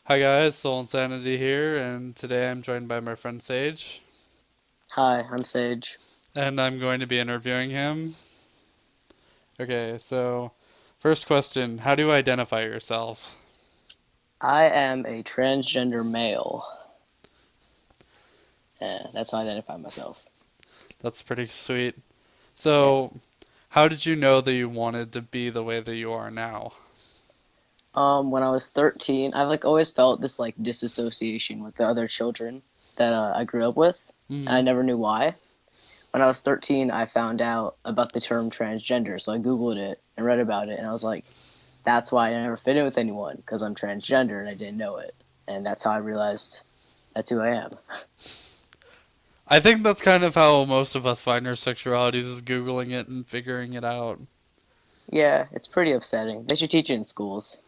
Hi guys, Soul Insanity here, and today I'm joined by my friend Sage, Hi, I'm Sage. and I'm going to be interviewing him. Okay, so first question, how do you identify yourself? I am a transgender male. That's how I identify myself. That's pretty sweet. Yeah. So, how did you know that you wanted to be the way that you are now? When I was 13, I've always felt this disassociation with the other children that I grew up with, and I Hmm. never knew why. When I was 13, I found out about the term transgender, so I Googled it and read about it, and I was like, that's why I never fit in with anyone because I'm transgender and I didn't know it, and that's how I realized that's who I am. I think that's kind of how most of us find our sexualities is Googling it and figuring it out. Yeah, it's pretty upsetting. They should teach it in schools.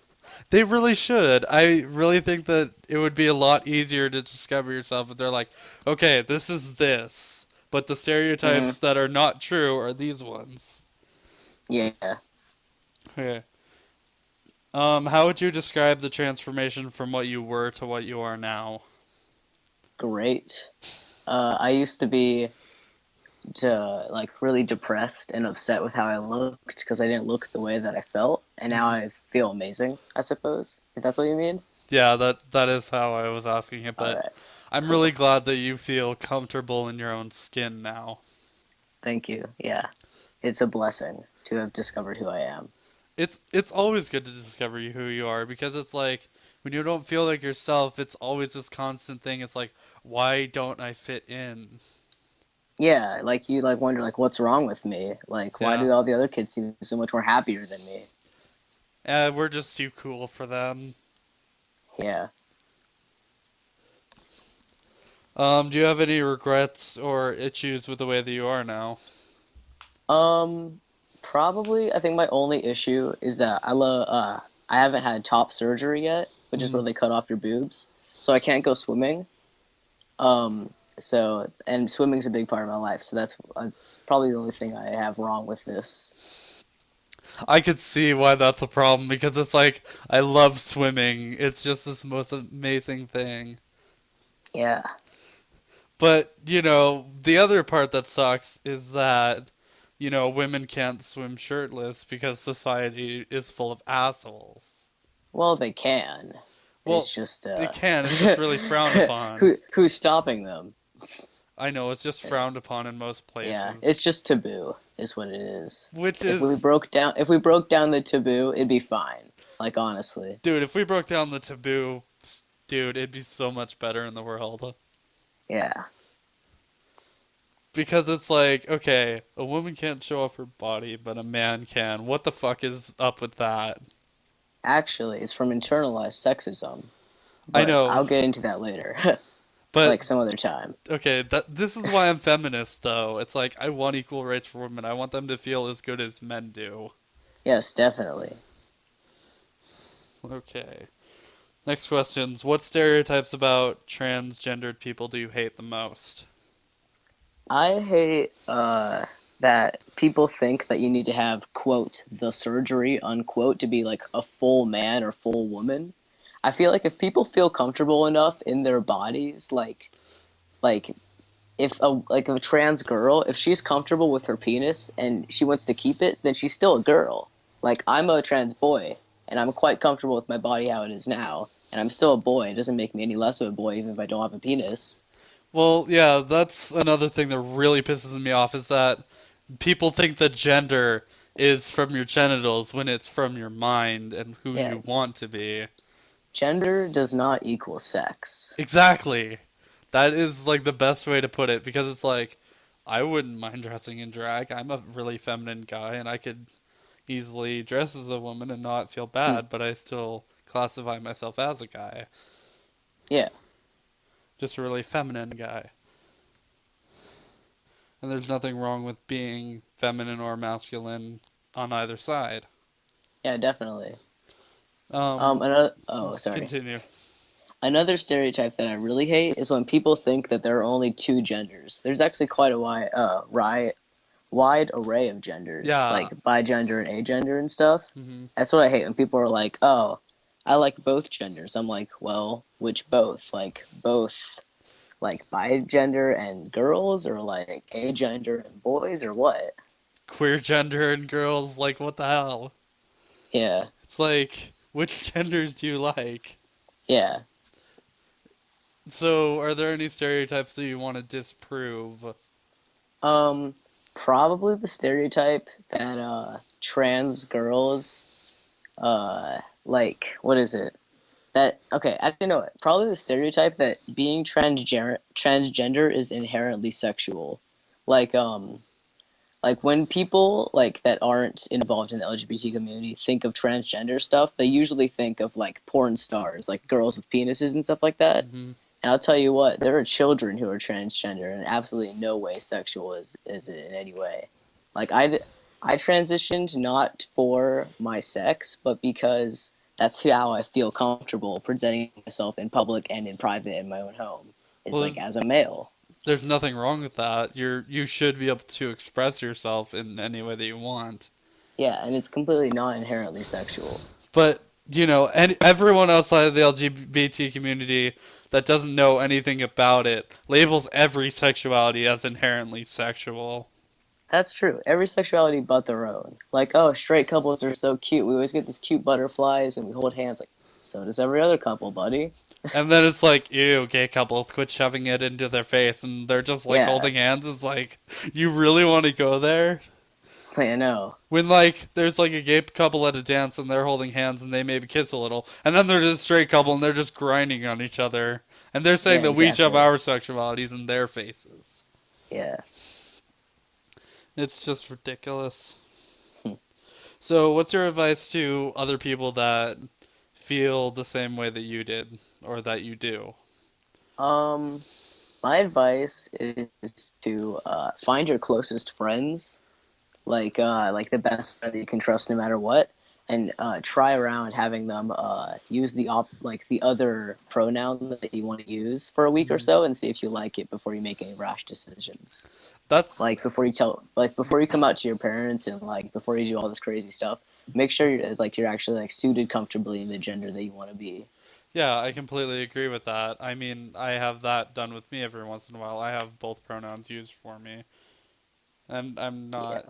They really should. I really think that it would be a lot easier to discover yourself if they're like, okay, this is this, but the Hmm. stereotypes that are not true are these ones. Yeah. Okay. How would you describe the transformation from what you were to what you are now? Great. I used to be really depressed and upset with how I looked because I didn't look the way that I felt, and now Mhm. I feel amazing. I suppose if that's what you mean. Yeah, that is how I was asking it, All but right, I'm really cool. glad that you feel comfortable in your own skin now. Thank you. Yeah, it's a blessing to have discovered who I am. It's always good to discover who you are because it's like when you don't feel like yourself, it's always this constant thing. It's like, why don't I fit in? Yeah, you wonder what's wrong with me? Like why Yeah, do all the other kids seem so much more happier than me? we're just too cool for them. Yeah. Do you have any regrets or issues with the way that you are now? Um, Probably. I think my only issue is that I haven't had top surgery yet, which is Hmm. where they cut off your boobs, so I can't go swimming. And swimming's a big part of my life, so that's probably the only thing I have wrong with this. I could see why that's a problem because it's like I love swimming. It's just this most amazing thing. Yeah. But, the other part that sucks is that, women can't swim shirtless because society is full of assholes. Well, they can. It's Well, just they can, it's just really frowned upon. who's stopping them? I know, it's just frowned upon in most Yeah, places. it's just taboo, is what it is. Which If we is, broke down the taboo, it'd be fine. Like honestly. dude, if we broke down the taboo, dude, it'd be so much better in the world. Yeah. Because it's like, okay, a woman can't show off her body, but a man can. What the fuck is up with that? Actually, it's from internalized sexism, I but know, I'll get into that later, but some other time. okay, this is why I'm feminist though. It's like I want equal rights for women. I want them to feel as good as men do. Yes, definitely. Okay. Next questions. What stereotypes about transgendered people do you hate the most? I hate that people think that you need to have, quote, the surgery, unquote, to be like a full man or full woman. I feel like if people feel comfortable enough in their bodies, like if a trans girl, if she's comfortable with her penis and she wants to keep it, then she's still a girl. Like I'm a trans boy and I'm quite comfortable with my body how it is now, and I'm still a boy. It doesn't make me any less of a boy even if I don't have a penis. Well, yeah, that's another thing that really pisses me off is that people think that gender is from your genitals when it's from your mind and who Yeah, you want to be. gender does not equal sex. Exactly. That is like the best way to put it because it's like I wouldn't mind dressing in drag. I'm a really feminine guy and I could easily dress as a woman and not feel Hmm. bad, but I still classify myself as a guy. Yeah, Just a really feminine guy. And there's nothing wrong with being feminine or masculine on either side. yeah, definitely. Um, Sorry. Continue. Another stereotype that I really hate is when people think that there are only two genders. There's actually quite a wide array of genders, Yeah. like bigender and agender and stuff. Hmm. That's what I hate when people are like, "Oh, I like both genders. I'm like, well, which both? Like both like bi gender and girls, or like gay gender and boys, or what? Queer gender and girls, like what the hell? Yeah, It's like, which genders do you like? yeah. So, are there any stereotypes that you want to disprove? Um, Probably the stereotype that trans girls like what is it? That okay, actually no, probably the stereotype that being transgender is inherently sexual. Like like when people like that aren't involved in the LGBT community think of transgender stuff, they usually think of like porn stars, like girls with penises and stuff like that. Hmm. And I'll tell you what, there are children who are transgender, and absolutely no way sexual is it in any way. Like I transitioned not for my sex, but because that's how I feel comfortable presenting myself in public and in private in my own home. Is Well, like as a male. there's nothing wrong with that. You should be able to express yourself in any way that you want. Yeah, and it's completely not inherently sexual. But everyone outside of the LGBT community that doesn't know anything about it labels every sexuality as inherently sexual. That's true. Every sexuality but their own. Like, oh, straight couples are so cute. We always get these cute butterflies and we hold hands. Like, so does every other couple, buddy. And then it's like, ew, gay couples, quit shoving it into their face, and they're just like Yeah, holding hands. It's like, you really want to go there? I know. When like there's like a gay couple at a dance and they're holding hands and they maybe kiss a little, and then there's a straight couple and they're just grinding on each other, and they're saying Yeah, that we shove exactly. our sexualities in their faces. Yeah. It's just ridiculous. Hmm. So, what's your advice to other people that feel the same way that you did or that you do? Um, my advice is to find your closest friends, like the best friend that you can trust no matter what, and try around having them use like the other pronoun that you want to use for a week or Mhm. so, and see if you like it before you make any rash decisions. That's Before you come out to your parents and like before you do all this crazy stuff, make sure you're actually like suited comfortably in the gender that you want to be. Yeah, I completely agree with that. I mean, I have that done with me every once in a while. I have both pronouns used for me, and Yeah,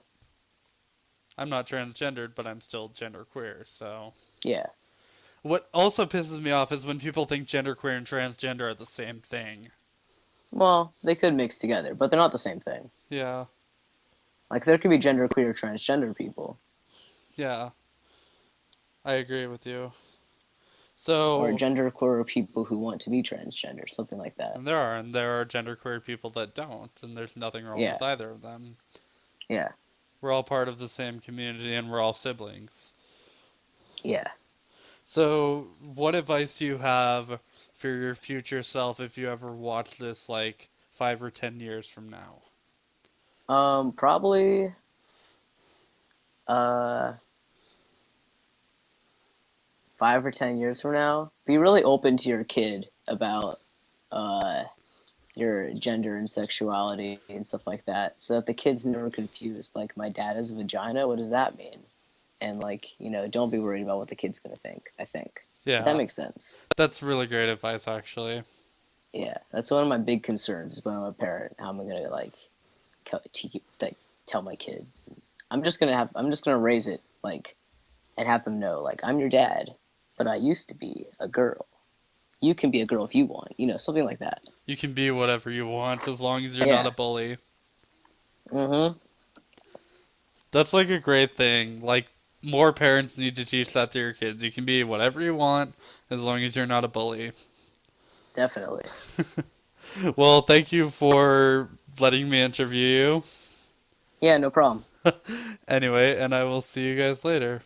I'm not transgendered, but I'm still genderqueer. So, yeah. what also pisses me off is when people think genderqueer and transgender are the same thing. Well, they could mix together, but they're not the same thing. Yeah, Like there could be genderqueer transgender people, yeah, I agree with you. or So, genderqueer people who want to be transgender, something like that. and there are genderqueer people that don't, and there's nothing wrong Yeah, with either of them. yeah, We're all part of the same community, and we're all siblings. yeah. So, what advice do you have for your future self if you ever watch this like 5 or 10 years from now? Probably uh 5 or 10 years from now, be really open to your kid about uh your gender and sexuality and stuff like that, so that the kid's never confused. Like, my dad has a vagina. What does that mean? And like, don't be worried about what the kid's gonna think. I think that Yeah, makes sense. that's really great advice, actually. Yeah, that's one of my big concerns is when I'm a parent. How am I gonna like like tell my kid? I'm just gonna raise it like and have them know like I'm your dad, but I used to be a girl. You can be a girl if you want. Something like that. You can be whatever you want as long as you're not a Yeah. bully. Mm-hmm. That's like a great thing. Like, more parents need to teach that to your kids. You can be whatever you want as long as you're not a bully. Definitely. Well, thank you for letting me interview Yeah, no problem. you. Anyway, and I will see you guys later.